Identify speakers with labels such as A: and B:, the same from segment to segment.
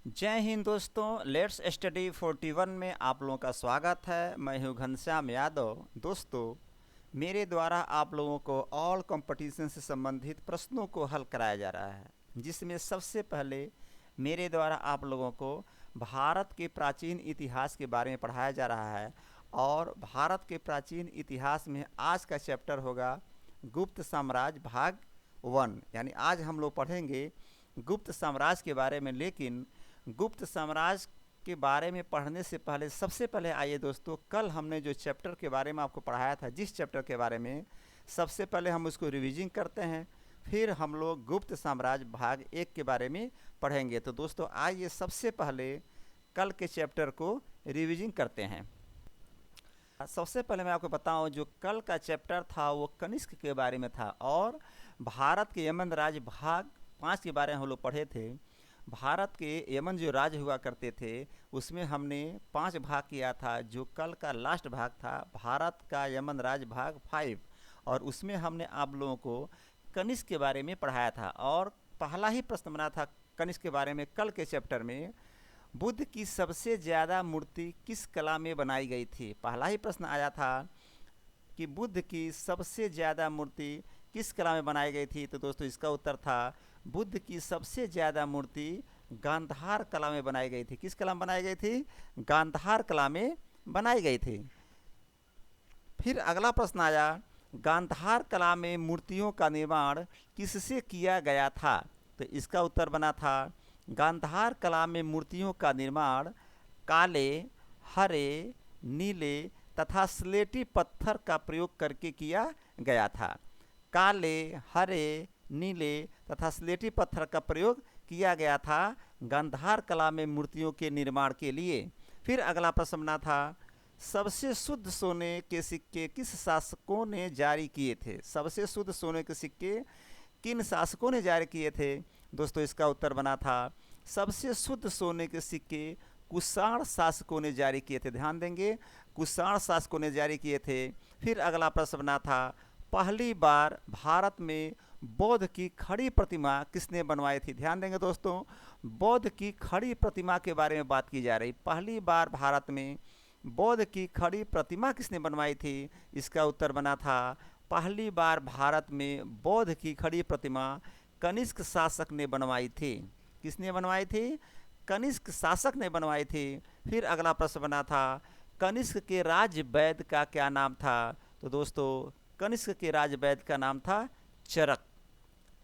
A: जय हिंद दोस्तों। Let's study 41 में आप लोगों का स्वागत है। मैं हूं घनश्याम यादव। दोस्तों, मेरे द्वारा आप लोगों को ऑल कंपटीशन से संबंधित प्रश्नों को हल कराया जा रहा है, जिसमें सबसे पहले मेरे द्वारा आप लोगों को भारत के प्राचीन इतिहास के बारे में पढ़ाया जा रहा है। और भारत के प्राचीन इतिहास में आज का चैप्टर होगा गुप्त साम्राज्य भाग 1। यानी आज हम लोग पढ़ेंगे गुप्त साम्राज्य के बारे में। लेकिन गुप्त साम्राज्य के बारे में पढ़ने से पहले सबसे पहले आइए दोस्तों, कल हमने जो चैप्टर के बारे में आपको पढ़ाया था, जिस चैप्टर के बारे में, सबसे पहले हम उसको रिवीजिंग करते हैं। फिर हम लोग गुप्त साम्राज्य भाग 1 के बारे में पढ़ेंगे। तो दोस्तों आइए सबसे पहले कल के चैप्टर को रिवीजिंग करते हैं। सबसे पहले मैं आपको बताऊं, जो कल का चैप्टर था वो कनिष्क के बारे में था और भारत के यमन राज्य भाग 5 के बारे में हम लोग पढ़े थे। भारत के यमन जो राज्य हुआ करते थे उसमें हमने 5 भाग किया था। जो कल का लास्ट भाग था भारत का यमन राज्य भाग 5, और उसमें हमने आप लोगों को कनिष्क के बारे में पढ़ाया था। और पहला ही प्रश्न बना था कनिष्क के बारे में कल के चैप्टर में, बुद्ध की सबसे ज़्यादा मूर्ति किस कला में बनाई गई थी। पहला ही प्रश्न आया था कि बुद्ध की सबसे ज़्यादा मूर्ति किस कला में बनाई गई थी। तो दोस्तों इसका उत्तर था बुद्ध की सबसे ज़्यादा मूर्ति गांधार कला में बनाई गई थी। किस कला में बनाई गई थी? गांधार कला में बनाई गई थी। फिर अगला प्रश्न आया, गांधार कला में मूर्तियों का निर्माण किससे किया गया था। तो इसका उत्तर बना था गांधार कला में मूर्तियों का निर्माण काले, हरे, नीले तथा स्लेटी पत्थर का प्रयोग करके किया गया था। काले, हरे, नीले तथा स्लेटी पत्थर का प्रयोग किया गया था गांधार कला में मूर्तियों के निर्माण के लिए। फिर अगला प्रश्न बना था, सबसे शुद्ध सोने के सिक्के किस शासकों ने जारी किए थे। सबसे शुद्ध सोने के सिक्के किन शासकों ने जारी किए थे। दोस्तों इसका उत्तर बना था सबसे शुद्ध सोने के सिक्के कुषाण शासकों ने जारी किए थे। ध्यान देंगे, कुषाण शासकों ने जारी किए थे। फिर अगला प्रश्न बना था, पहली बार भारत में बौद्ध की खड़ी प्रतिमा किसने बनवाई थी। ध्यान देंगे दोस्तों, बौद्ध की खड़ी प्रतिमा के बारे में बात की जा रही। पहली बार भारत में बौद्ध की खड़ी प्रतिमा किसने बनवाई थी। इसका उत्तर बना था पहली बार भारत में बौद्ध की खड़ी प्रतिमा कनिष्क शासक ने बनवाई थी। किसने बनवाई थी? कनिष्क शासक ने बनवाई थी। फिर अगला प्रश्न बना था, कनिष्क के राज वैद्य का क्या नाम था। तो दोस्तों कनिष्क के राज वैद्य का नाम था चरक।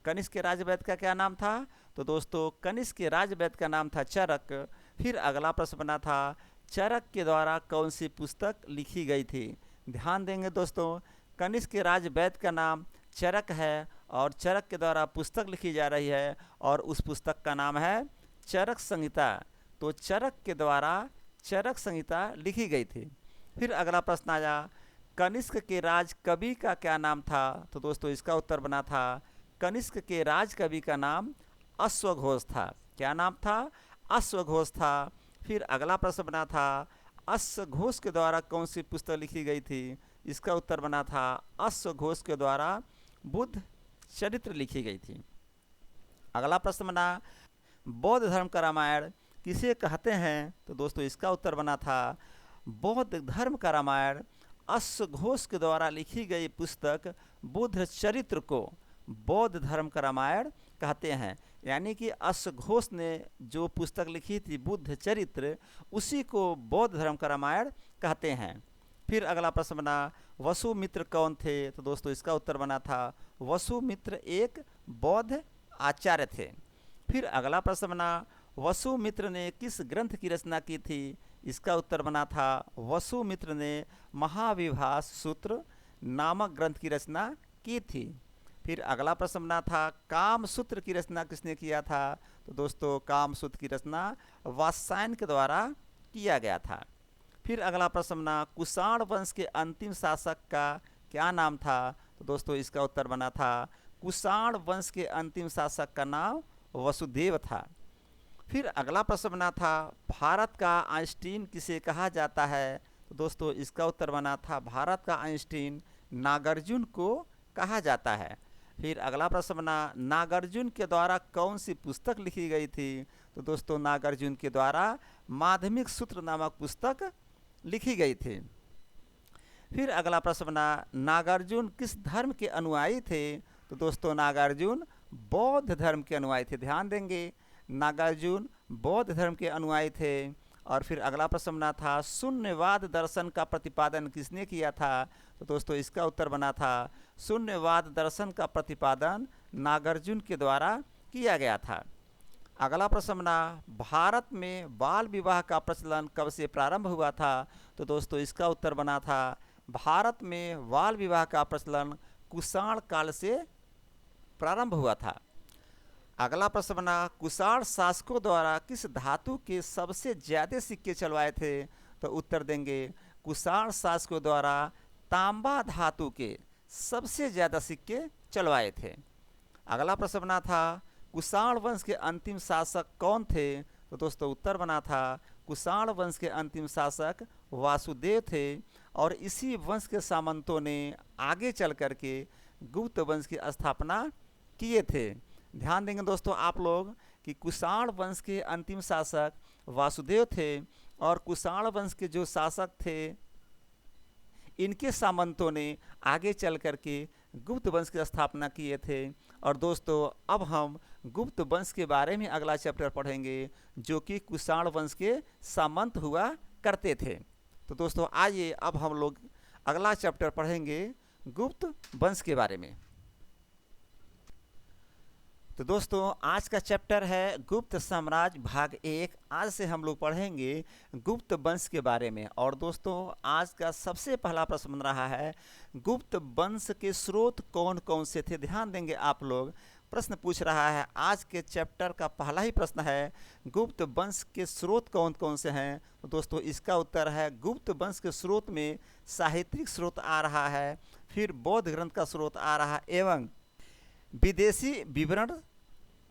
A: कनिष्क के राज वैद्य का क्या नाम था? तो दोस्तों कनिष्क के राज वैद्य का नाम था चरक। फिर अगला प्रश्न बना था, चरक के द्वारा कौन सी पुस्तक लिखी गई थी। ध्यान देंगे दोस्तों, कनिष्क के राज वैद्य का नाम चरक है और चरक के द्वारा पुस्तक लिखी जा रही है और उस पुस्तक का नाम है चरक संहिता। तो चरक के द्वारा चरक संहिता लिखी गई थी। फिर अगला प्रश्न आया, कनिष्क के राज कवि का क्या नाम था। तो दोस्तों इसका उत्तर बना था कनिष्क के राज कवि का नाम अश्वघोष था। क्या नाम था? अश्वघोष था। फिर अगला प्रश्न बना था, अश्वघोष के द्वारा कौन सी पुस्तक लिखी गई थी। इसका उत्तर बना था अश्वघोष के द्वारा बुद्ध चरित्र लिखी गई थी। अगला प्रश्न बना, बौद्ध धर्म का रामायण किसे कहते हैं। तो दोस्तों इसका उत्तर बना था बौद्ध धर्म का रामायण अश्वघोष के द्वारा लिखी गई पुस्तक बुद्ध चरित्र को बौद्ध धर्म का रामायण कहते हैं। यानी कि अश्वघोष ने जो पुस्तक लिखी थी बुद्ध चरित्र, उसी को बौद्ध धर्म का रामायण कहते हैं। फिर अगला प्रश्न बना, वसुमित्र कौन थे। तो दोस्तों इसका उत्तर बना था वसुमित्र एक बौद्ध आचार्य थे। फिर अगला प्रश्न बना, वसुमित्र ने किस ग्रंथ की रचना की थी। इसका उत्तर बना था वसुमित्र ने महाविभास सूत्र नामक ग्रंथ की रचना की थी। फिर अगला प्रश्न बना था, कामसूत्र की रचना किसने किया था। तो दोस्तों कामसूत्र की रचना वात्स्यायन के द्वारा किया गया था। फिर अगला प्रश्न बना, कुषाण वंश के अंतिम शासक का क्या नाम था। तो दोस्तों इसका उत्तर बना था कुषाण वंश के अंतिम शासक का नाम वसुदेव था। फिर अगला प्रश्न बना था, भारत का आइंस्टीन किसे कहा जाता है। तो दोस्तों इसका उत्तर बना था भारत का आइंस्टीन नागार्जुन को कहा जाता है। फिर अगला प्रश्न बना, नागार्जुन के द्वारा कौन सी पुस्तक लिखी गई थी। तो दोस्तों नागार्जुन के द्वारा माध्यमिक सूत्र नामक पुस्तक लिखी गई थी। फिर अगला प्रश्न बना, नागार्जुन किस धर्म के अनुयायी थे? तो दोस्तों नागार्जुन बौद्ध धर्म के अनुयायी थे। ध्यान देंगे, नागार्जुन बौद्ध धर्म के अनुयायी थे। और फिर अगला प्रश्न बना था, शून्यवाद दर्शन का प्रतिपादन किसने किया था? तो दोस्तों इसका उत्तर बना था, शून्यवाद दर्शन का प्रतिपादन नागार्जुन के द्वारा किया गया था। अगला प्रश्न बना, भारत में बाल विवाह का प्रचलन कब से प्रारंभ हुआ था? तो दोस्तों इसका उत्तर बना था, भारत में बाल विवाह का प्रचलन कुषाण काल से प्रारंभ हुआ था। अगला प्रश्न बना, कुषाण शासकों द्वारा किस धातु के सबसे ज्यादा सिक्के चलवाए थे? तो उत्तर देंगे, कुषाण शासकों द्वारा तांबा धातु के सबसे ज्यादा सिक्के चलवाए थे। अगला प्रश्न बना था, कुषाण वंश के अंतिम शासक कौन थे? तो दोस्तों उत्तर बना था, कुषाण वंश के अंतिम शासक वासुदेव थे। और इसी वंश के सामंतों ने आगे चल कर के गुप्त वंश की स्थापना किए थे। ध्यान देंगे दोस्तों आप लोग कि कुषाण वंश के अंतिम शासक वासुदेव थे और कुषाण वंश के जो शासक थे इनके सामंतों ने आगे चल कर के गुप्त वंश की स्थापना किए थे। और दोस्तों अब हम गुप्त वंश के बारे में अगला चैप्टर पढ़ेंगे जो कि कुषाण वंश के सामंत हुआ करते थे। तो दोस्तों आइए अब हम लोग अगला चैप्टर पढ़ेंगे गुप्त वंश के बारे में। तो दोस्तों आज का चैप्टर है गुप्त साम्राज्य भाग 1। आज से हम लोग पढ़ेंगे गुप्त वंश के बारे में। और दोस्तों आज का सबसे पहला प्रश्न बन रहा है, गुप्त वंश के स्रोत कौन कौन से थे? ध्यान देंगे आप लोग, प्रश्न पूछ रहा है। आज के चैप्टर का पहला ही प्रश्न है, गुप्त वंश के स्रोत कौन कौन से हैं? तो दोस्तों इसका उत्तर है, गुप्त वंश के स्रोत में साहित्यिक स्रोत आ रहा है, फिर बौद्ध ग्रंथ का स्रोत आ रहा है एवं विदेशी विवरण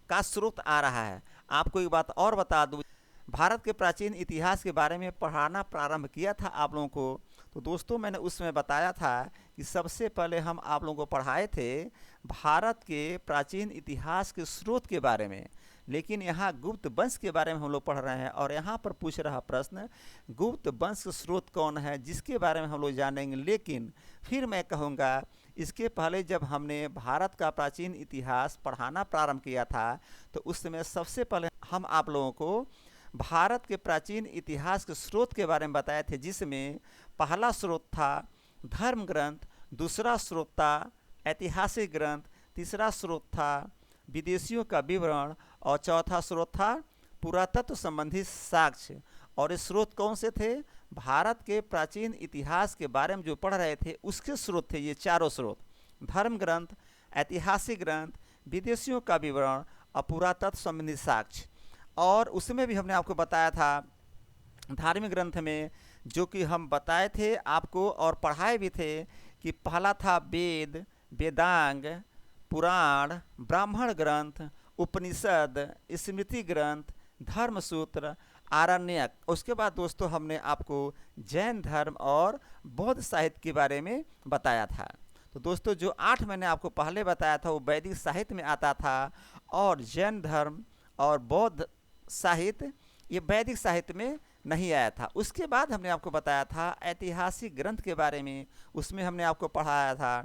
A: का स्रोत आ रहा है। आपको एक बात और बता दूं, भारत के प्राचीन इतिहास के बारे में पढ़ाना प्रारंभ किया था आप लोगों को। तो दोस्तों मैंने उसमें बताया था कि सबसे पहले हम आप लोगों को पढ़ाए थे भारत के प्राचीन इतिहास के स्रोत के बारे में, लेकिन यहाँ गुप्त वंश के बारे में हम लोग पढ़ रहे हैं। और यहाँ पर पूछ रहा प्रश्न, गुप्त वंश के स्रोत कौन है, जिसके बारे में हम लोग जानेंगे। लेकिन फिर मैं कहूँगा इसके पहले जब हमने भारत का प्राचीन इतिहास पढ़ाना प्रारंभ किया था तो उस समय सबसे पहले हम आप लोगों को भारत के प्राचीन इतिहास के स्रोत के बारे में बताए थे, जिसमें पहला स्रोत था धर्म ग्रंथ, दूसरा स्रोत था ऐतिहासिक ग्रंथ, तीसरा स्रोत था विदेशियों का विवरण और चौथा स्रोत था पुरातत्व संबंधी साक्ष्य। और ये स्रोत कौन से थे? भारत के प्राचीन इतिहास के बारे में जो पढ़ रहे थे उसके स्रोत थे ये चारों स्रोत, धर्म ग्रंथ, ऐतिहासिक ग्रंथ, विदेशियों का विवरण और पुरातत्व संबंधी साक्ष्य। और उसमें भी हमने आपको बताया था धार्मिक ग्रंथ में, जो कि हम बताए थे आपको और पढ़ाए भी थे कि पहला था वेद, वेदांग, पुराण, ब्राह्मण ग्रंथ, उपनिषद, स्मृति ग्रंथ, धर्मसूत्र, आरण्यक। उसके बाद दोस्तों हमने आपको जैन धर्म और बौद्ध साहित्य के बारे में बताया था। तो दोस्तों जो 8 मैंने आपको पहले बताया था वो वैदिक साहित्य में आता था, और जैन धर्म और बौद्ध साहित्य ये वैदिक साहित्य में नहीं आया था। उसके बाद हमने आपको बताया था ऐतिहासिक ग्रंथ के बारे में, उसमें हमने आपको पढ़ाया था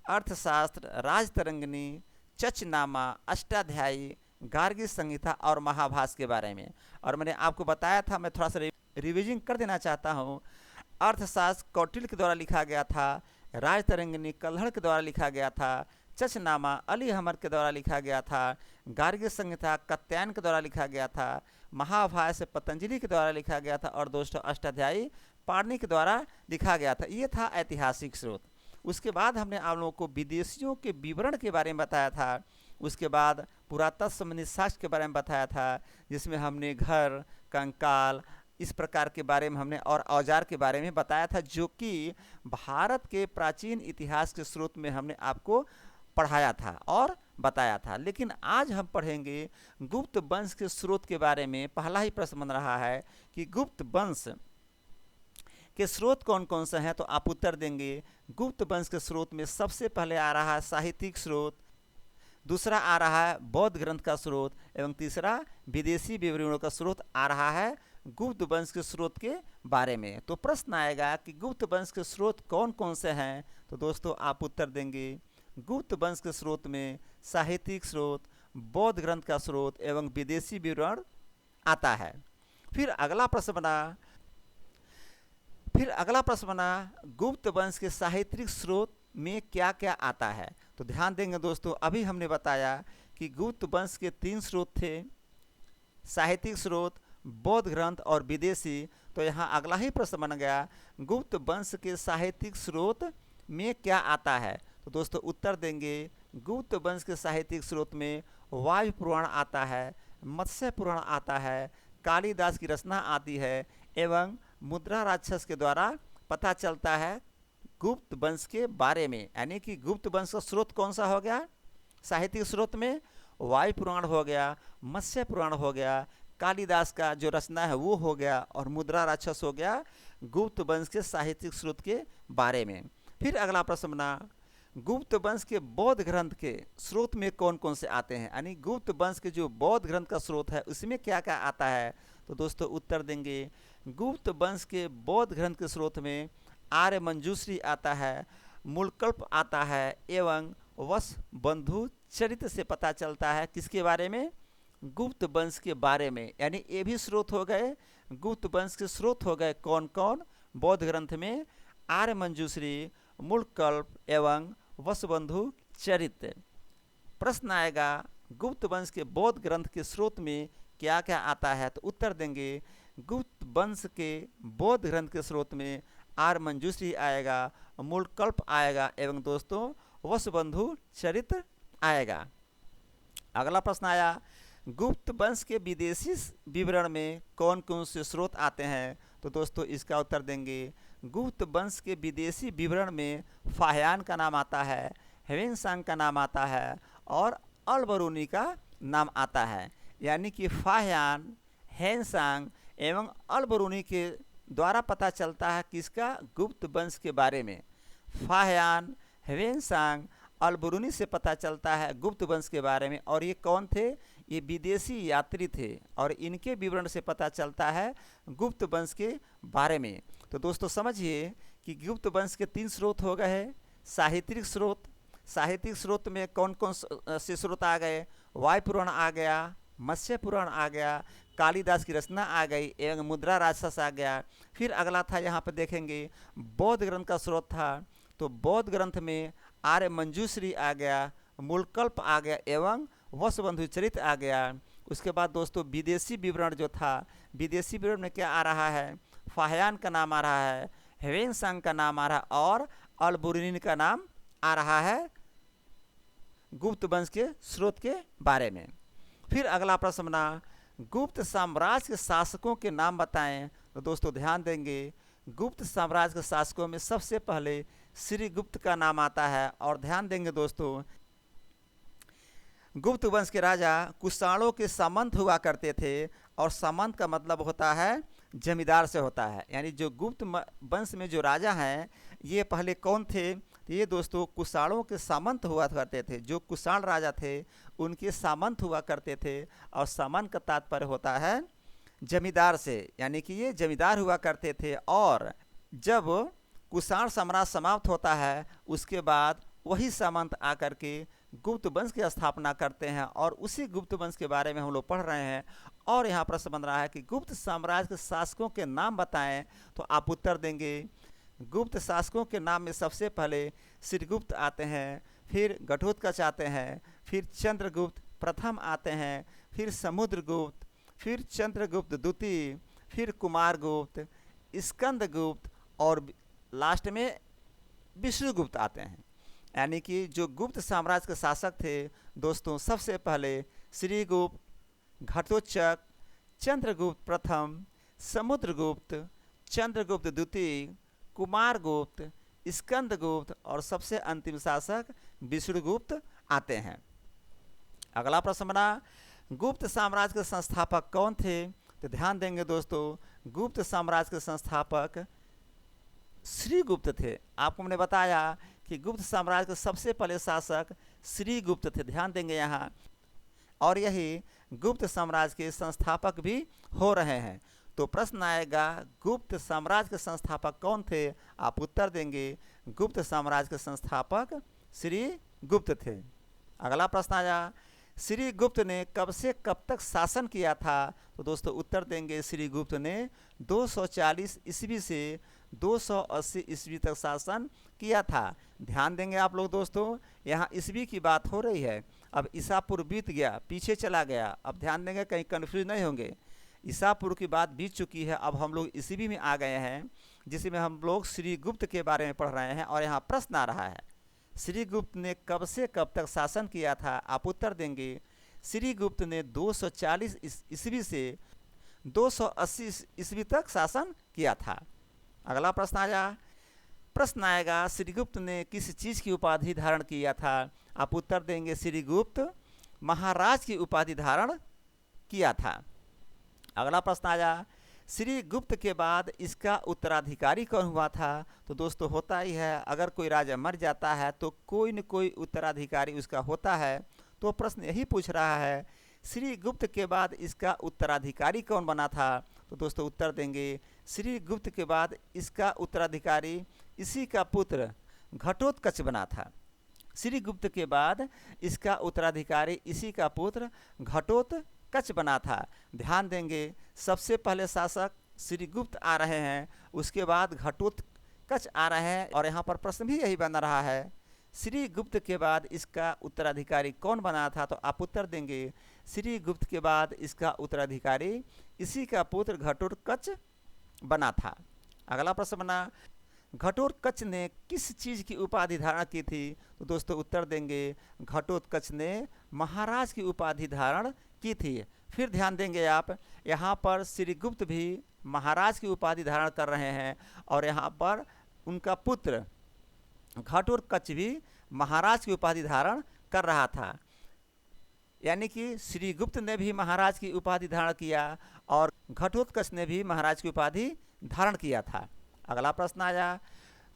A: अर्थशास्त्र, राजतरंगिणी, चचनामा, अष्टाध्यायी, गार्गी संहिता और महाभाष्य के बारे में। और मैंने आपको बताया था, मैं थोड़ा सा रिविजन कर देना चाहता हूँ, अर्थशास्त्र कौटिल्य के द्वारा लिखा गया था, राजतरंगिणी कल्हड़ के द्वारा लिखा गया था, चचनामा अली अहमद के द्वारा लिखा गया था, गार्गी संहिता कात्यायन के द्वारा लिखा गया था, महाभाष्य पतंजलि के द्वारा लिखा गया था, और दोस्तों अष्टाध्यायी पाणिनि के द्वारा लिखा गया था। ये था ऐतिहासिक स्रोत। उसके बाद हमने आप लोगों को विदेशियों के विवरण के बारे में बताया था। उसके बाद पुरातत्व संबंधी साक्ष्य के बारे में बताया था, जिसमें हमने घर, कंकाल, इस प्रकार के बारे में हमने और औजार के बारे में बताया था, जो कि भारत के प्राचीन इतिहास के स्रोत में हमने आपको पढ़ाया था और बताया था। लेकिन आज हम पढ़ेंगे गुप्त वंश के स्रोत के बारे में। पहला ही प्रश्न बन रहा है कि गुप्त वंश के स्रोत कौन कौन से हैं? तो आप उत्तर देंगे, गुप्त वंश के स्रोत में सबसे पहले आ रहा है साहित्यिक स्रोत, दूसरा आ रहा है बौद्ध ग्रंथ का स्रोत एवं तीसरा विदेशी विवरणों का स्रोत आ रहा है गुप्त वंश के स्रोत के बारे में। तो प्रश्न आएगा कि गुप्त वंश के स्रोत कौन कौन से हैं, तो दोस्तों आप उत्तर देंगे गुप्त वंश के स्रोत में साहित्यिक स्रोत, बौद्ध ग्रंथ का स्रोत एवं विदेशी विवरण आता है। फिर अगला प्रश्न बना गुप्त वंश के साहित्यिक स्रोत में क्या क्या आता है। तो ध्यान देंगे दोस्तों, अभी हमने बताया कि गुप्त वंश के 3 स्रोत थे, साहित्यिक स्रोत, बौद्ध ग्रंथ और विदेशी। तो यहाँ अगला ही प्रश्न बन गया गुप्त वंश के साहित्यिक स्रोत में क्या आता है। तो दोस्तों उत्तर देंगे गुप्त वंश के साहित्यिक स्रोत में वायु पुराण आता है, मत्स्य पुराण आता है, कालिदास की रचना आती है एवं मुद्रा राक्षस के द्वारा पता चलता है गुप्त वंश के बारे में। यानी कि गुप्त वंश का स्रोत कौन सा हो गया, साहित्यिक स्रोत में वायु पुराण हो गया, मत्स्य पुराण हो गया, कालिदास का जो रचना है वो हो गया और मुद्रा राक्षस हो गया गुप्त वंश के साहित्यिक स्रोत के बारे में। फिर अगला प्रश्न बना गुप्त वंश के बौद्ध ग्रंथ के स्रोत में कौन कौन से आते हैं। यानी गुप्त वंश के जो बौद्ध ग्रंथ का स्रोत है उसमें क्या क्या आता है। तो दोस्तों उत्तर देंगे गुप्त वंश के बौद्ध ग्रंथ के स्रोत में आर्य मंजूश्री आता है, मूलकल्प आता है एवं वश बंधु चरित्र से पता चलता है किसके बारे में, गुप्त वंश के बारे में। यानी ये भी स्रोत हो गए, गुप्त वंश के स्रोत हो गए कौन कौन, बौद्ध ग्रंथ में आर्य मंजूश्री, मूलकल्प एवं वसुबंधु चरित्र। प्रश्न आएगा गुप्त वंश के बौद्ध ग्रंथ के स्रोत में क्या क्या आता है। तो उत्तर देंगे गुप्त वंश के बौद्ध ग्रंथ के स्रोत में आर्य मंजूश्री आएगा, मूलकल्प आएगा एवं दोस्तों वसुबंधु चरित्र आएगा। अगला प्रश्न आया गुप्त वंश के विदेशी विवरण में कौन कौन से स्रोत आते हैं। तो दोस्तों इसका उत्तर देंगे गुप्त वंश के विदेशी विवरण में फाह्यान का नाम आता है, ह्वेनसांग का नाम आता है और अलबरूनी का नाम आता है। यानी कि फाह्यान, ह्वेनसांग एवं अलबरूनी के द्वारा पता चलता है किसका, गुप्त वंश के बारे में। फाह्यान, ह्वेनसांग, अलबरूनी से पता चलता है गुप्त वंश के बारे में। और ये कौन थे, ये विदेशी यात्री थे और इनके विवरण से पता चलता है गुप्त वंश के बारे में। तो दोस्तों समझिए कि गुप्त वंश के 3 स्रोत हो गए हैं, साहित्यिक स्रोत, साहित्यिक स्रोत में कौन कौन से स्रोत आ गए, वायु पुराण आ गया, मत्स्य पुराण आ गया, कालिदास की रचना आ गई एवं मुद्रा राक्षस आ गया। फिर अगला था यहाँ पर देखेंगे बौद्ध ग्रंथ का स्रोत था, तो बौद्ध ग्रंथ में आर्य मंजूश्री आ गया, मूलकल्प आ गया एवं वसुबंधु चरित्र आ गया। उसके बाद दोस्तों विदेशी विवरण जो था, विदेशी विवरण में क्या आ रहा है, फाह्यान का नाम आ रहा है, ह्वेनसांग का नाम आ रहा है और अलबरूनी का नाम आ रहा है गुप्त वंश के स्रोत के बारे में। फिर अगला प्रश्न बना गुप्त साम्राज्य के शासकों के नाम बताएं। तो दोस्तों ध्यान देंगे गुप्त साम्राज्य के शासकों में सबसे पहले श्रीगुप्त का नाम आता है। और ध्यान देंगे दोस्तों गुप्त वंश के राजा कुषाणों के सामंत हुआ करते थे और सामंत का मतलब होता है जमींदार से होता है। यानी जो गुप्त वंश में जो राजा हैं ये पहले कौन थे, ये दोस्तों कुषाणों के सामंत हुआ करते थे। जो कुषाण राजा थे उनके सामंत हुआ करते थे और सामंत का तात्पर्य होता है जमींदार से, यानी कि ये जमींदार हुआ करते थे। और जब कुषाण साम्राज्य समाप्त होता है उसके बाद वही सामंत आकर के गुप्त वंश की स्थापना करते हैं और उसी गुप्त वंश के बारे में हम लोग पढ़ रहे हैं। और यहाँ प्रश्न बन रहा है कि गुप्त साम्राज्य के शासकों के नाम बताएं। तो आप उत्तर देंगे गुप्त शासकों के नाम में सबसे पहले श्रीगुप्त आते हैं, फिर घटोत्कच आते हैं, फिर चंद्रगुप्त प्रथम आते हैं, फिर समुद्रगुप्त, फिर चंद्रगुप्त द्वितीय, फिर कुमारगुप्त, स्कंदगुप्त और लास्ट में विष्णुगुप्त आते हैं। यानी कि जो गुप्त साम्राज्य के शासक थे दोस्तों सबसे पहले श्रीगुप्त, घटोत्कच, चंद्रगुप्त प्रथम, समुद्रगुप्त, चंद्रगुप्त द्वितीय, कुमारगुप्त, स्कंदगुप्त और सबसे अंतिम शासक विष्णुगुप्त आते हैं। अगला प्रश्न बना गुप्त साम्राज्य के संस्थापक कौन थे। तो ध्यान देंगे दोस्तों गुप्त साम्राज्य के संस्थापक श्रीगुप्त थे। आपको मैंने बताया कि गुप्त साम्राज्य के सबसे पहले शासक श्रीगुप्त थे, ध्यान देंगे यहाँ। और यही गुप्त साम्राज्य के संस्थापक भी हो रहे हैं। तो प्रश्न आएगा गुप्त साम्राज्य के संस्थापक कौन थे? आप उत्तर देंगे गुप्त साम्राज्य के संस्थापक श्री गुप्त थे। अगला प्रश्न आया श्री गुप्त ने कब से कब तक शासन किया था? तो दोस्तों उत्तर देंगे श्री गुप्त ने 240 ईस्वी से 280 ईस्वी तक शासन किया था। ध्यान देंगे आप लोग दोस्तों, यहाँ ईस्वी की बात हो रही है। अब ईसा पूर्व बीत गया, पीछे चला गया। अब ध्यान देंगे कहीं कन्फ्यूज नहीं होंगे। ईसा पूर्व की बात बीत चुकी है, अब हम लोग ईस्वी में आ गए हैं, जिसमें हम लोग श्री गुप्त के बारे में पढ़ रहे हैं। और यहाँ प्रश्न आ रहा है श्री गुप्त ने कब से कब तक शासन किया था? आप उत्तर देंगे श्री गुप्त ने 240 ईस्वी से 280 ईस्वी तक शासन किया था। अगला प्रश्न आएगा श्री गुप्त ने किस चीज़ की उपाधि धारण किया था? आप उत्तर देंगे श्री गुप्त महाराज की उपाधि धारण किया था। अगला प्रश्न आया श्री गुप्त के बाद इसका उत्तराधिकारी कौन हुआ था? तो दोस्तों होता ही है, अगर कोई राजा मर जाता है तो कोई न कोई उत्तराधिकारी उसका होता है। तो प्रश्न यही पूछ रहा है श्री गुप्त के बाद इसका उत्तराधिकारी कौन बना था? तो दोस्तों उत्तर देंगे श्री गुप्त के बाद इसका उत्तराधिकारी इसी का पुत्र घटोत्कच बना था। श्री गुप्त के बाद इसका उत्तराधिकारी इसी का पुत्र घटोत्कच बना था। ध्यान देंगे सबसे पहले शासक श्री गुप्त आ रहे हैं, उसके बाद घटोत्कच आ रहे हैं। और यहाँ पर प्रश्न भी यही बन रहा है श्री गुप्त के बाद इसका उत्तराधिकारी कौन बना था? तो आप उत्तर देंगे श्री गुप्त के बाद इसका उत्तराधिकारी इसी का पुत्र घटोत्कच बना था। अगला प्रश्न बना घटोत्कच ने किस चीज़ की उपाधि धारण की थी? तो दोस्तों उत्तर देंगे घटोत्कच ने महाराज की उपाधि धारण की थी। फिर ध्यान देंगे आप, यहाँ पर श्री गुप्त भी महाराज की उपाधि धारण कर रहे हैं और यहाँ पर उनका पुत्र घटोत्कच भी महाराज की उपाधि धारण कर रहा था। यानी कि श्री गुप्त ने भी महाराज की उपाधि धारण किया और घटोत्कच ने भी महाराज की उपाधि धारण किया था। अगला प्रश्न आया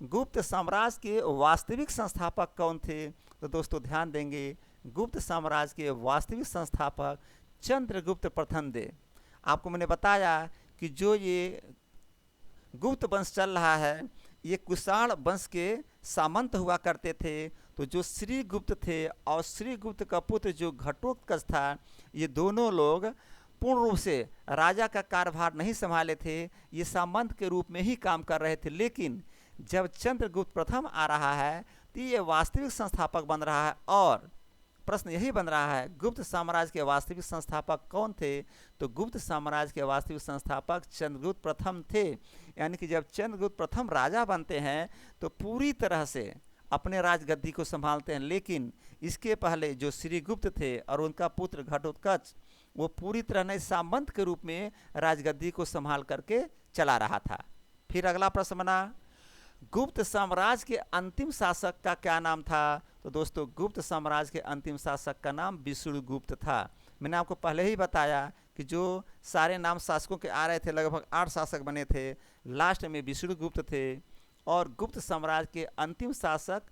A: गुप्त साम्राज्य के वास्तविक संस्थापक कौन थे? तो दोस्तों ध्यान देंगे गुप्त साम्राज्य के वास्तविक संस्थापक चंद्रगुप्त प्रथम थे। आपको मैंने बताया कि जो ये गुप्त वंश चल रहा है ये कुषाण वंश के सामंत हुआ करते थे। तो जो श्री गुप्त थे और श्री गुप्त का पुत्र जो घटोत्कच था, ये दोनों लोग पूर्ण रूप से राजा का कार्यभार नहीं संभाले थे, ये सामंत के रूप में ही काम कर रहे थे। लेकिन जब चंद्रगुप्त प्रथम आ रहा है तो ये वास्तविक संस्थापक बन रहा है। और प्रश्न यही बन रहा है गुप्त साम्राज्य के वास्तविक संस्थापक कौन थे? तो गुप्त साम्राज्य के वास्तविक संस्थापक चंद्रगुप्त प्रथम थे। यानी कि जब चंद्रगुप्त प्रथम राजा बनते हैं तो पूरी तरह से अपने राजगद्दी को संभालते हैं। लेकिन इसके पहले जो श्री गुप्त थे और उनका पुत्र घटोत्कच वो पूरी तरह नहीं सामंत के रूप में राजगद्दी को संभाल करके चला रहा था। फिर अगला प्रश्न बना गुप्त साम्राज्य के अंतिम शासक का क्या नाम था? तो दोस्तों गुप्त साम्राज्य के अंतिम शासक का नाम विष्णुगुप्त था। मैंने आपको पहले ही बताया कि जो सारे नाम शासकों के आ रहे थे लगभग 8 शासक बने थे, लास्ट में विष्णुगुप्त थे और गुप्त साम्राज्य के अंतिम शासक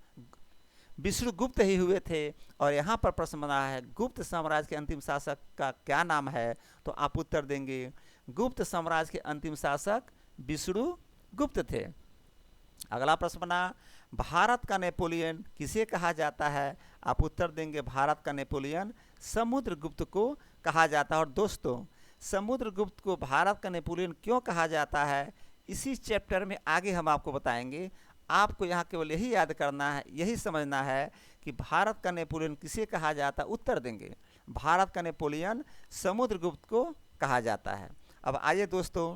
A: विष्णुगुप्त ही हुए थे। और यहाँ पर प्रश्न बना है गुप्त साम्राज्य के अंतिम शासक का क्या नाम है? तो आप उत्तर देंगे गुप्त साम्राज्य के अंतिम शासक विष्णुगुप्त थे। अगला प्रश्न बना भारत का नेपोलियन किसे कहा जाता है? आप उत्तर देंगे भारत का नेपोलियन समुद्रगुप्त को कहा जाता है। और दोस्तों समुद्रगुप्त को भारत का नेपोलियन क्यों कहा जाता है इसी चैप्टर में आगे हम आपको बताएंगे। आपको यहाँ केवल यही याद करना है, यही समझना है कि भारत का नेपोलियन किसे कहा जाता है। उत्तर देंगे भारत का नेपोलियन समुद्रगुप्त को कहा जाता है। अब आइए दोस्तों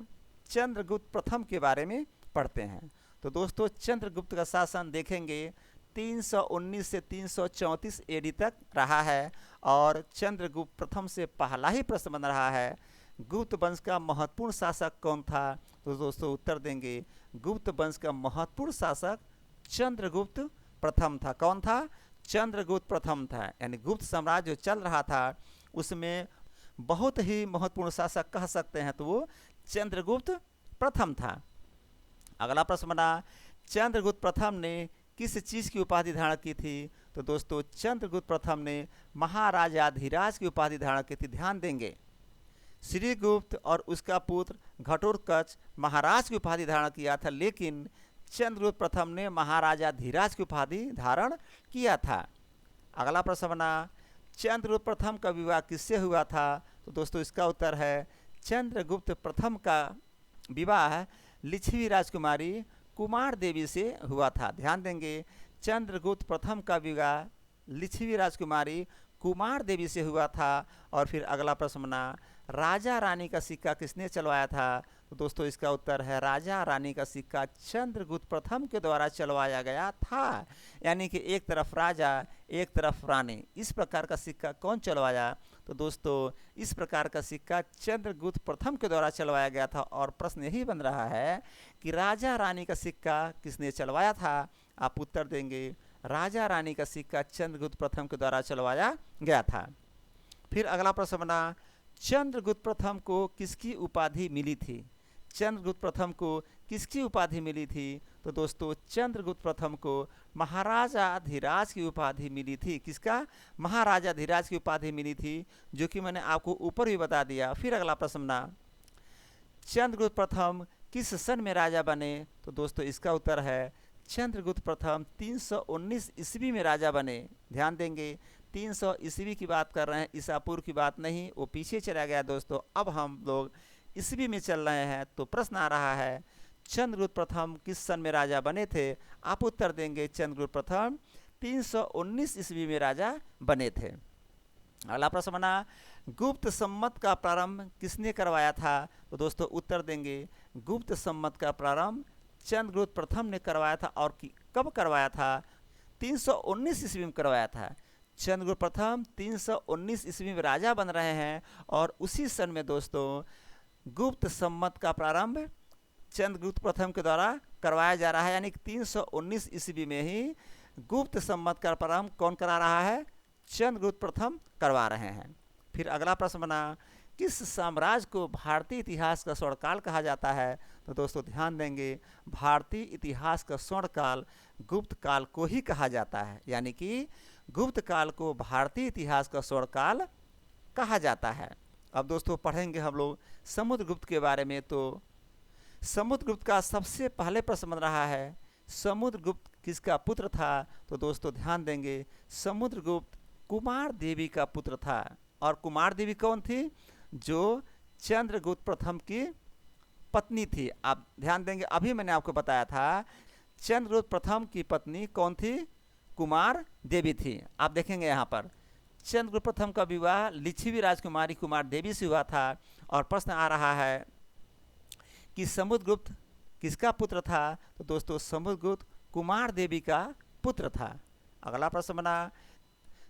A: चंद्रगुप्त प्रथम के बारे में पढ़ते हैं। तो दोस्तों चंद्रगुप्त का शासन देखेंगे 319 से 334 एडी तक रहा है। और चंद्रगुप्त प्रथम से पहला ही प्रश्न बन रहा है गुप्त वंश का महत्वपूर्ण शासक कौन था? तो दोस्तों उत्तर देंगे गुप्त वंश का महत्वपूर्ण शासक चंद्रगुप्त प्रथम था। कौन था? चंद्रगुप्त प्रथम था। यानी गुप्त साम्राज्य जो चल रहा था उसमें बहुत ही महत्वपूर्ण शासक कह सकते हैं तो वो चंद्रगुप्त प्रथम था। अगला प्रश्न बना चंद्रगुप्त प्रथम ने किस चीज़ की उपाधि धारण की थी? तो दोस्तों चंद्रगुप्त प्रथम ने महाराजाधिराज की उपाधि धारण की थी। ध्यान देंगे श्रीगुप्त और उसका पुत्र घटोत्कच महाराज की उपाधि धारण किया था, लेकिन चंद्रगुप्त प्रथम ने महाराजाधिराज की उपाधि धारण किया था। अगला प्रश्न बना चंद्रगुप्त प्रथम का विवाह किससे हुआ था? तो दोस्तों इसका उत्तर है चंद्रगुप्त प्रथम का विवाह लिच्छवी राजकुमारी कुमार देवी से हुआ था। ध्यान देंगे चंद्रगुप्त प्रथम का विवाह लिच्छवी राजकुमारी कुमार देवी से हुआ था। और फिर अगला प्रश्न बना राजा रानी का सिक्का किसने चलवाया था? तो दोस्तों इसका उत्तर है राजा रानी का सिक्का चंद्रगुप्त प्रथम के द्वारा चलवाया गया था। यानी कि एक तरफ राजा एक तरफ रानी, इस प्रकार का सिक्का कौन चलवाया? तो दोस्तों इस प्रकार का सिक्का चंद्रगुप्त प्रथम के द्वारा चलवाया गया था। और प्रश्न यही बन रहा है कि राजा रानी का सिक्का किसने चलवाया था? आप उत्तर देंगे राजा रानी का सिक्का चंद्रगुप्त प्रथम के द्वारा चलवाया गया था। फिर अगला प्रश्न बना चंद्रगुप्त प्रथम को किसकी उपाधि मिली थी? चंद्रगुप्त प्रथम को किसकी उपाधि मिली थी? तो दोस्तों चंद्रगुप्त प्रथम को महाराजाधिराज की उपाधि मिली थी। किसका? महाराजाधिराज की उपाधि मिली थी, जो कि मैंने आपको ऊपर भी बता दिया। फिर अगला प्रश्न ना चंद्रगुप्त प्रथम किस सन में राजा बने? तो दोस्तों इसका उत्तर है चंद्रगुप्त प्रथम 319 ईस्वी में राजा बने। ध्यान देंगे 300 ईस्वी की बात कर रहे हैं, ईसा पूर्व की बात नहीं, वो पीछे चला गया दोस्तों। अब हम लोग ईस्वी में चल रहे हैं। तो प्रश्न आ रहा है चंद्रगुप्त प्रथम किस सन में राजा बने थे? आप उत्तर देंगे चंद्रगुप्त प्रथम 319 ईस्वी में राजा बने थे। अगला प्रश्न बना गुप्त सम्मत का प्रारंभ किसने करवाया था? तो दोस्तों उत्तर देंगे गुप्त सम्मत का प्रारंभ चंद्रगुप्त प्रथम ने करवाया था। और कब करवाया था? 319 ईस्वी में करवाया था। चंद्रगुप्त प्रथम 319 ईस्वी में राजा बन रहे हैं और उसी सन में दोस्तों गुप्त सम्मत का प्रारंभ चंद्रगुप्त प्रथम के द्वारा करवाया जा रहा है। यानी कि 319 ईस्वी में ही गुप्त सम्मत का प्रारंभ कौन करा रहा है? चंद्रगुप्त प्रथम करवा रहे हैं। फिर अगला प्रश्न बना किस साम्राज्य को भारतीय इतिहास का स्वर्णकाल कहा जाता है? तो दोस्तों ध्यान देंगे भारतीय इतिहास का स्वर्णकाल गुप्त काल को ही कहा जाता है। यानी कि गुप्त काल को भारतीय इतिहास का स्वर्णकाल कहा जाता है। अब दोस्तों पढ़ेंगे हम लोग समुद्रगुप्त के बारे में। तो समुद्रगुप्त का सबसे पहले प्रश्न बन रहा है समुद्रगुप्त किसका पुत्र था? तो दोस्तों ध्यान देंगे समुद्रगुप्त कुमार देवी का पुत्र था। और कुमार देवी कौन थी? जो चंद्रगुप्त प्रथम की पत्नी थी। आप ध्यान देंगे अभी मैंने आपको बताया था चंद्रगुप्त प्रथम की पत्नी कौन थी? कुमार देवी थी। आप देखेंगे यहाँ पर चंद्रगुप्त प्रथम का विवाह लिच्छवी राजकुमारी कुमार देवी से हुआ था। और प्रश्न आ रहा है कि समुद्रगुप्त किसका पुत्र था? तो दोस्तों समुद्रगुप्त कुमार देवी का पुत्र था। अगला प्रश्न बना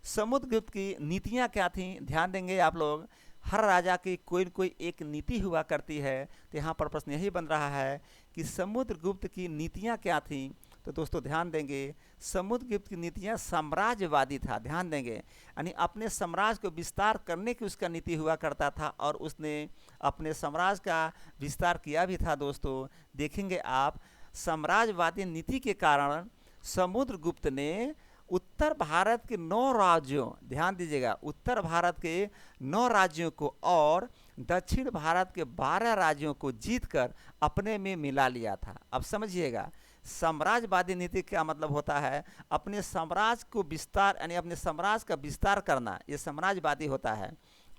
A: समुद्रगुप्त की नीतियाँ क्या थीं? ध्यान देंगे आप लोग हर राजा की कोई न कोई एक नीति हुआ करती है। तो यहाँ पर प्रश्न यही बन रहा है कि समुद्रगुप्त की नीतियाँ क्या थीं? तो दोस्तों ध्यान देंगे समुद्रगुप्त की नीतियाँ साम्राज्यवादी था। ध्यान देंगे यानी अपने साम्राज्य को विस्तार करने की उसका नीति हुआ करता था और उसने अपने साम्राज्य का विस्तार किया भी था। दोस्तों देखेंगे आप साम्राज्यवादी नीति के कारण समुद्रगुप्त ने उत्तर भारत के 9 राज्यों, ध्यान दीजिएगा उत्तर भारत के 9 राज्यों को और दक्षिण भारत के 12 राज्यों को जीतकर अपने में मिला लिया था। अब समझिएगा साम्राज्यवादी नीति क्या मतलब होता है? अपने साम्राज्य को विस्तार यानी अपने साम्राज्य का विस्तार करना, ये साम्राज्यवादी होता है।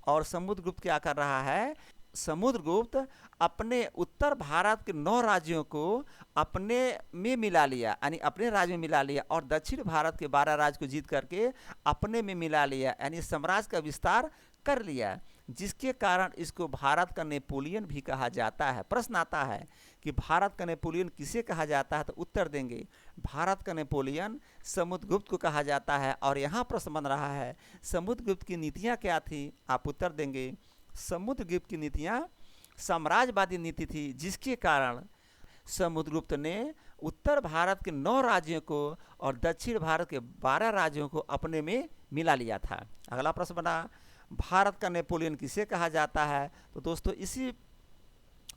A: और समुद्रगुप्त क्या कर रहा है? समुद्रगुप्त अपने उत्तर भारत के 9 राज्यों को अपने में मिला लिया, यानी अपने राज्य में मिला लिया, और दक्षिण भारत के 12 राज्य को जीत करके अपने में मिला लिया, यानी साम्राज्य का विस्तार कर लिया, जिसके कारण इसको भारत का नेपोलियन भी कहा जाता है। प्रश्न आता है कि भारत का नेपोलियन किसे कहा जाता है? तो उत्तर देंगे भारत का नेपोलियन समुद्रगुप्त को कहा जाता है। और यहाँ प्रश्न बन रहा है समुद्रगुप्त की नीतियाँ क्या थी? आप उत्तर देंगे समुद्रगुप्त की नीतियाँ साम्राज्यवादी नीति थी, जिसके कारण समुद्रगुप्त ने उत्तर भारत के 9 राज्यों को और दक्षिण भारत के 12 राज्यों को अपने में मिला लिया था। अगला प्रश्न बना भारत का नेपोलियन किसे कहा जाता है? तो दोस्तों इसी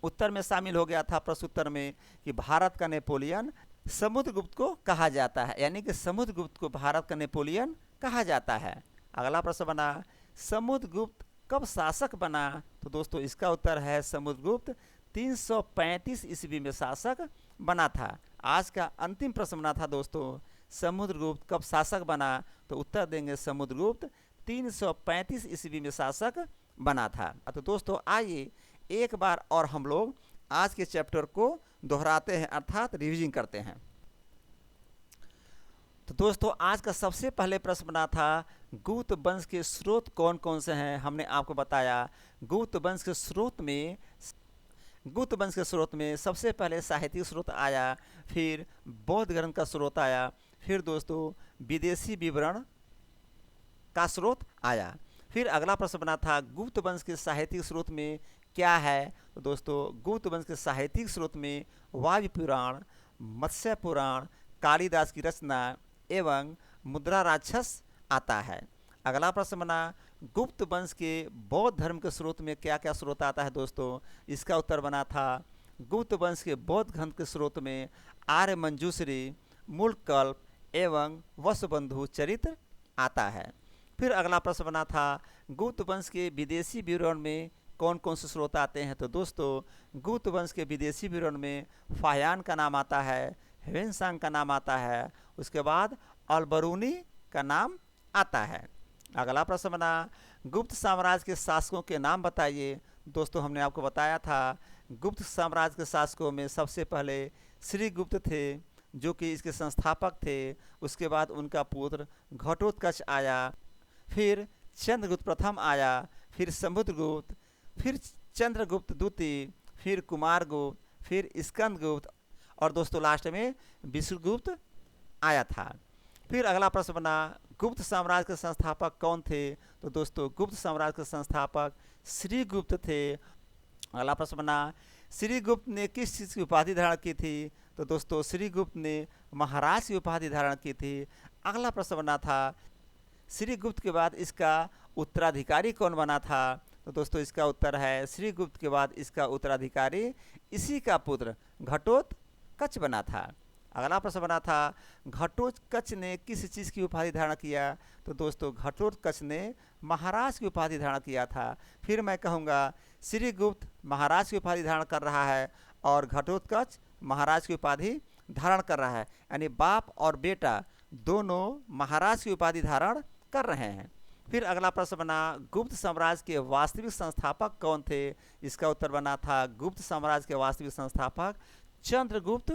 A: उत्तर में शामिल हो गया था प्रश्न उत्तर में कि भारत का नेपोलियन समुद्रगुप्त को कहा जाता है, यानी कि समुद्रगुप्त को भारत का नेपोलियन कहा जाता है। अगला प्रश्न बना, समुद्रगुप्त कब शासक बना? तो दोस्तों इसका उत्तर है समुद्रगुप्त 335 ईस्वी में शासक बना था। आज का अंतिम प्रश्न बना था दोस्तों, समुद्रगुप्त कब शासक बना? तो उत्तर देंगे समुद्रगुप्त 335 ईस्वी में शासक बना था। तो दोस्तों आइए एक बार और हम लोग आज के चैप्टर को दोहराते हैं, अर्थात रिवीजन करते हैं। तो दोस्तों आज का सबसे पहले प्रश्न बना था, गुप्त वंश के स्रोत कौन कौन से हैं? हमने आपको बताया गुप्त वंश के स्रोत में सबसे पहले साहित्यिक स्रोत आया, फिर बौद्ध ग्रंथ का स्रोत आया, फिर दोस्तों विदेशी विवरण का स्रोत आया। फिर अगला प्रश्न बना था, गुप्त वंश के साहित्यिक स्रोत में क्या है? तो दोस्तों गुप्त वंश के साहित्यिक स्रोत में वायु पुराण, मत्स्य पुराण, कालिदास की रचना एवं मुद्रा राक्षस आता है। अगला प्रश्न बना, गुप्त वंश के बौद्ध धर्म के स्रोत में क्या क्या स्रोत आता है? दोस्तों इसका उत्तर बना था, गुप्त वंश के बौद्ध ग्रंथ के स्रोत में आर्य मंजूश्री, मूलकल्प एवं वसुबंधु चरित्र आता है। फिर अगला प्रश्न बना था, गुप्त वंश के विदेशी विवरण में कौन कौन से स्रोत आते हैं? तो दोस्तों गुप्त वंश के विदेशी विवरण में फाहियान का नाम आता है, ह्वेनसांग का नाम आता है, उसके बाद अलबरूनी का नाम आता है। अगला प्रश्न बना, गुप्त साम्राज्य के शासकों के नाम बताइए। दोस्तों हमने आपको बताया था गुप्त साम्राज्य के शासकों में सबसे पहले श्रीगुप्त थे, जो कि इसके संस्थापक थे। उसके बाद उनका पुत्र घटोत्कच आया, फिर चंद्रगुप्त प्रथम आया, फिर समुद्रगुप्त, फिर चंद्रगुप्त द्वितीय, फिर कुमारगुप्त, फिर स्कंदगुप्त और दोस्तों लास्ट में विष्णुगुप्त आया था। फिर अगला प्रश्न बना, गुप्त साम्राज्य के संस्थापक कौन थे? तो दोस्तों गुप्त साम्राज्य के संस्थापक श्रीगुप्त थे। अगला प्रश्न बना, श्रीगुप्त ने किस चीज़ की उपाधि धारण की थी? तो दोस्तों श्रीगुप्त ने महाराज की उपाधि धारण की थी। अगला प्रश्न बना था, श्रीगुप्त के बाद इसका उत्तराधिकारी कौन बना था? तो दोस्तों इसका उत्तर है, श्रीगुप्त के बाद इसका उत्तराधिकारी इसी का पुत्र घटोत्कच बना था। अगला प्रश्न बना था, घटोत्कच ने किस चीज़ की उपाधि धारण किया? तो दोस्तों घटोत्कच ने महाराज की उपाधि धारण किया था। फिर मैं कहूँगा श्रीगुप्त महाराज की उपाधि धारण कर रहा है और घटोत्कच महाराज की उपाधि धारण कर रहा है, यानी बाप और बेटा दोनों महाराज की उपाधि धारण कर रहे हैं। फिर अगला प्रश्न बना, गुप्त साम्राज्य के वास्तविक संस्थापक कौन थे? इसका उत्तर बना था, गुप्त साम्राज्य के वास्तविक संस्थापक चंद्रगुप्त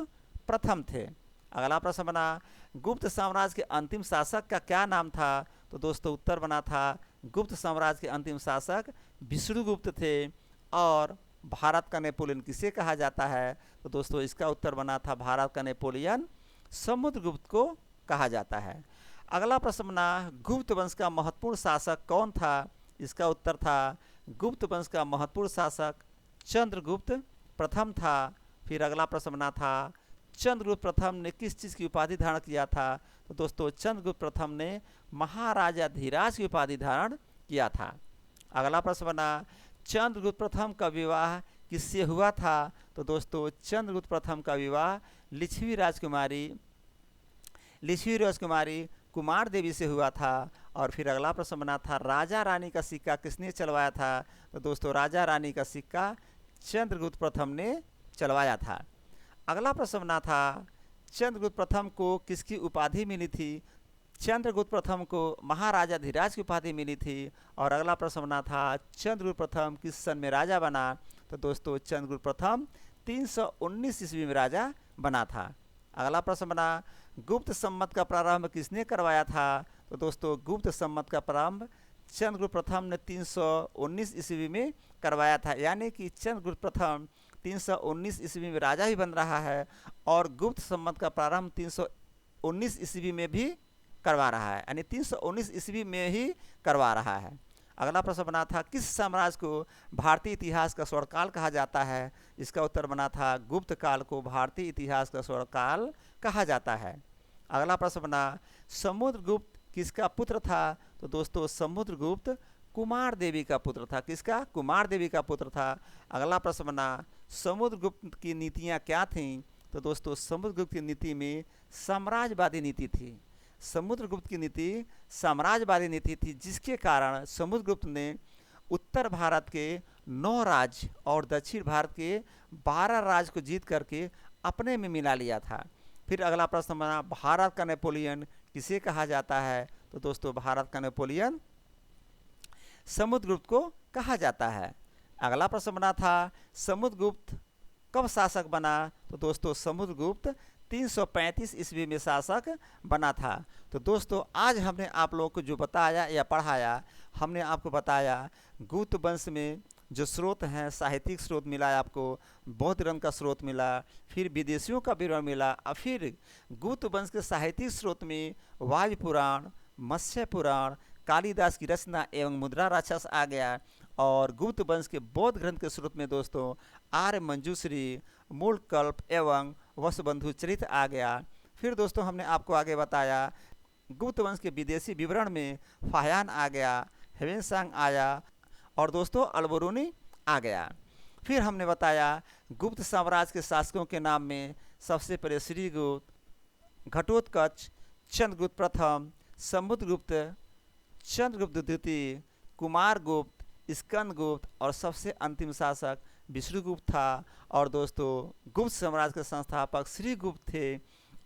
A: प्रथम थे। अगला प्रश्न बना, गुप्त साम्राज्य के अंतिम शासक का क्या नाम था? तो दोस्तों उत्तर बना था, गुप्त साम्राज्य के अंतिम शासक विष्णुगुप्त थे। और भारत का नेपोलियन किसे कहा जाता है? तो दोस्तों इसका उत्तर बना था, भारत का नेपोलियन समुद्रगुप्त को कहा जाता है। अगला प्रश्न बना, गुप्त वंश का महत्वपूर्ण शासक कौन था? इसका उत्तर था, गुप्त वंश का महत्वपूर्ण शासक चंद्रगुप्त प्रथम था। फिर अगला प्रश्न बना था, चंद्रगुप्त प्रथम ने किस चीज़ की उपाधि धारण किया था? तो दोस्तों चंद्रगुप्त प्रथम ने महाराजा धीराज की उपाधि धारण किया था। अगला प्रश्न बना, चंद्रगुप्त प्रथम का विवाह किससे हुआ था? तो दोस्तों चंद्रगुप्त प्रथम का विवाह लिच्छवी राजकुमारी कुमार देवी से हुआ था। और फिर अगला प्रश्न बना था, राजा रानी का सिक्का किसने चलवाया था? तो दोस्तों राजा रानी का सिक्का चंद्रगुप्त प्रथम ने चलवाया था। अगला प्रश्न बना था, चंद्रगुप्त प्रथम को किसकी उपाधि मिली थी? चंद्रगुप्त प्रथम को महाराजा धीराज की उपाधि मिली थी। और अगला प्रश्न बना था, चंद्रगुप्त प्रथम किस सन में राजा बना? तो दोस्तों चंद्रगुप्त प्रथम 319 ईस्वी में राजा बना था। अगला प्रश्न बना, गुप्त संवत का प्रारंभ किसने करवाया था? तो दोस्तों गुप्त संवत का प्रारंभ चंद्रगुप्त प्रथम ने 319 ईस्वी में करवाया था, यानी कि चंद्रगुप्त प्रथम 319 ईस्वी में राजा ही बन रहा है और गुप्त संवत का प्रारंभ 319 ईस्वी में भी करवा रहा है, यानी 319 ईस्वी में ही करवा रहा है। अगला प्रश्न बना था, किस साम्राज्य को भारतीय इतिहास का स्वर्णकाल कहा जाता है? इसका उत्तर बना था, गुप्त काल को भारतीय इतिहास का स्वर्णकाल कहा जाता है। अगला प्रश्न बना, समुद्रगुप्त किसका पुत्र था? तो दोस्तों समुद्रगुप्त कुमार देवी का पुत्र था। किसका? कुमार देवी का पुत्र था। अगला प्रश्न बना, समुद्रगुप्त की नीतियाँ क्या थीं? तो दोस्तों समुद्रगुप्त की नीति में साम्राज्यवादी नीति थी। समुद्रगुप्त की नीति साम्राज्यवादी नीति थी, जिसके कारण समुद्रगुप्त ने उत्तर भारत के 9 राज्य और दक्षिण भारत के 12 राज्य को जीत करके अपने में मिला लिया था। फिर अगला प्रश्न बना, भारत का नेपोलियन किसे कहा जाता है? तो दोस्तों भारत का नेपोलियन समुद्रगुप्त को कहा जाता है। अगला प्रश्न बना था, समुद्रगुप्त कब शासक बना? तो दोस्तों समुद्रगुप्त 335 ईस्वी में शासक बना था। तो दोस्तों आज हमने आप लोगों को जो बताया या पढ़ाया, हमने आपको बताया गुप्त वंश में जो स्रोत हैं, साहित्यिक स्रोत मिला है आपको, बौद्ध ग्रंथ का स्रोत मिला, फिर विदेशियों का विवरण मिला, और फिर गुप्त वंश के साहित्यिक स्रोत में वायु पुराण, मत्स्य पुराण, कालिदास की रचना एवं मुद्रा राक्षस आ गया, और गुप्त वंश के बौद्ध ग्रंथ के स्रोत में दोस्तों आर्य मंजूश्री, मूलकल्प एवं वसुबंधु चरित्र आ गया। फिर दोस्तों हमने आपको आगे बताया गुप्त वंश के विदेशी विवरण में फाह्यान आ गया, ह्वेनसांग आया, और दोस्तों अलबरूनी आ गया। फिर हमने बताया गुप्त साम्राज्य के शासकों के नाम में सबसे पहले श्रीगुप्त, घटोत्कच, चंद्रगुप्त प्रथम, समुद्रगुप्त, चंद्रगुप्त द्वितीय, कुमारगुप्त, स्कंदगुप्त और सबसे अंतिम शासक विष्णुगुप्त था। और दोस्तों गुप्त साम्राज्य के संस्थापक श्रीगुप्त थे,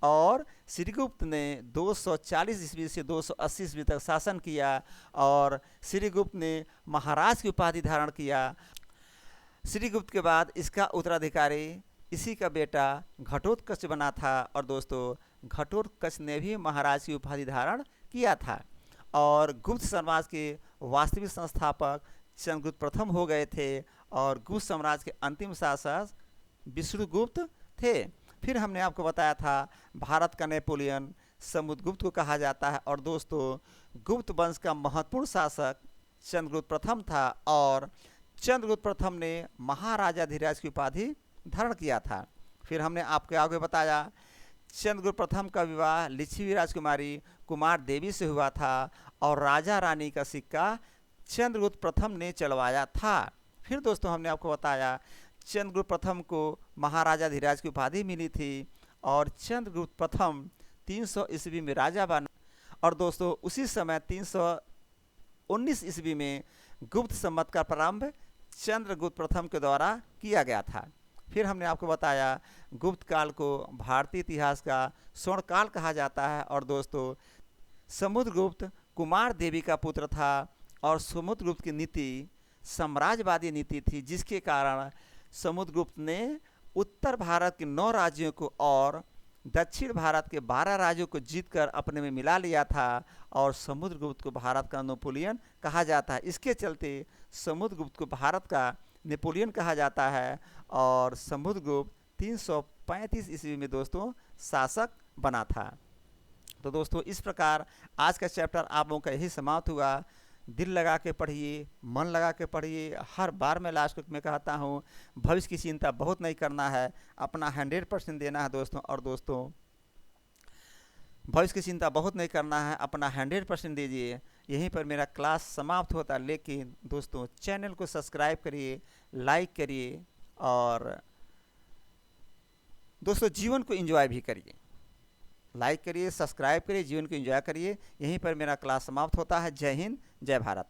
A: और श्रीगुप्त ने 240 ईस्वी से 280 ईस्वी तक शासन किया, और श्रीगुप्त ने महाराज की उपाधि धारण किया। श्रीगुप्त के बाद इसका उत्तराधिकारी इसी का बेटा घटोत्कच बना था, और दोस्तों घटोत्कच ने भी महाराज की उपाधि धारण किया था। और गुप्त साम्राज्य के वास्तविक संस्थापक चंद्रगुप्त प्रथम हो गए थे, और गुप्त साम्राज्य के अंतिम शासक विष्णुगुप्त थे। फिर हमने आपको बताया था भारत का नेपोलियन समुद्रगुप्त को कहा जाता है, और दोस्तों गुप्त वंश का महत्वपूर्ण शासक चंद्रगुप्त प्रथम था, और चंद्रगुप्त प्रथम ने महाराजाधिराज की उपाधि धारण किया था। फिर हमने आपको आगे बताया चंद्रगुप्त प्रथम का विवाह लिच्छवी राजकुमारी कुमार देवी से हुआ था, और राजा रानी का सिक्का चंद्रगुप्त प्रथम ने चलवाया था। फिर दोस्तों हमने आपको बताया चंद्रगुप्त प्रथम को महाराजाधिराज की उपाधि मिली थी, और चंद्रगुप्त प्रथम 300 ईस्वी में राजा बना, और दोस्तों उसी समय 319 ईस्वी में गुप्त संवत का प्रारंभ चंद्रगुप्त प्रथम के द्वारा किया गया था। फिर हमने आपको बताया गुप्त काल को भारतीय इतिहास का स्वर्ण काल कहा जाता है, और दोस्तों समुद्रगुप्त कुमार देवी का पुत्र था, और समुद्रगुप्त की नीति साम्राज्यवादी नीति थी, जिसके कारण समुद्रगुप्त ने उत्तर भारत के 9 राज्यों को और दक्षिण भारत के 12 राज्यों को जीतकर अपने में मिला लिया था, और समुद्रगुप्त को भारत का नेपोलियन कहा जाता है। इसके चलते समुद्रगुप्त को भारत का नेपोलियन कहा जाता है, और समुद्रगुप्त 335 ईस्वी में दोस्तों शासक बना था। तो दोस्तों इस प्रकार आज का चैप्टर आप लोगों का यही समाप्त हुआ। दिल लगा के पढ़िए, मन लगा के पढ़िए। हर बार मैं लास्ट में कहता हूँ भविष्य की चिंता बहुत नहीं करना है, अपना 100% देना है दोस्तों। और दोस्तों भविष्य की चिंता बहुत नहीं करना है, अपना 100% दीजिए। यहीं पर मेरा क्लास समाप्त होता है, लेकिन दोस्तों चैनल को सब्सक्राइब करिए, लाइक करिए, और दोस्तों जीवन को एंजॉय भी करिए। लाइक करिए, सब्सक्राइब करिए, जीवन को एंजॉय करिए। यहीं पर मेरा क्लास समाप्त होता है। जय हिंद, जय भारत।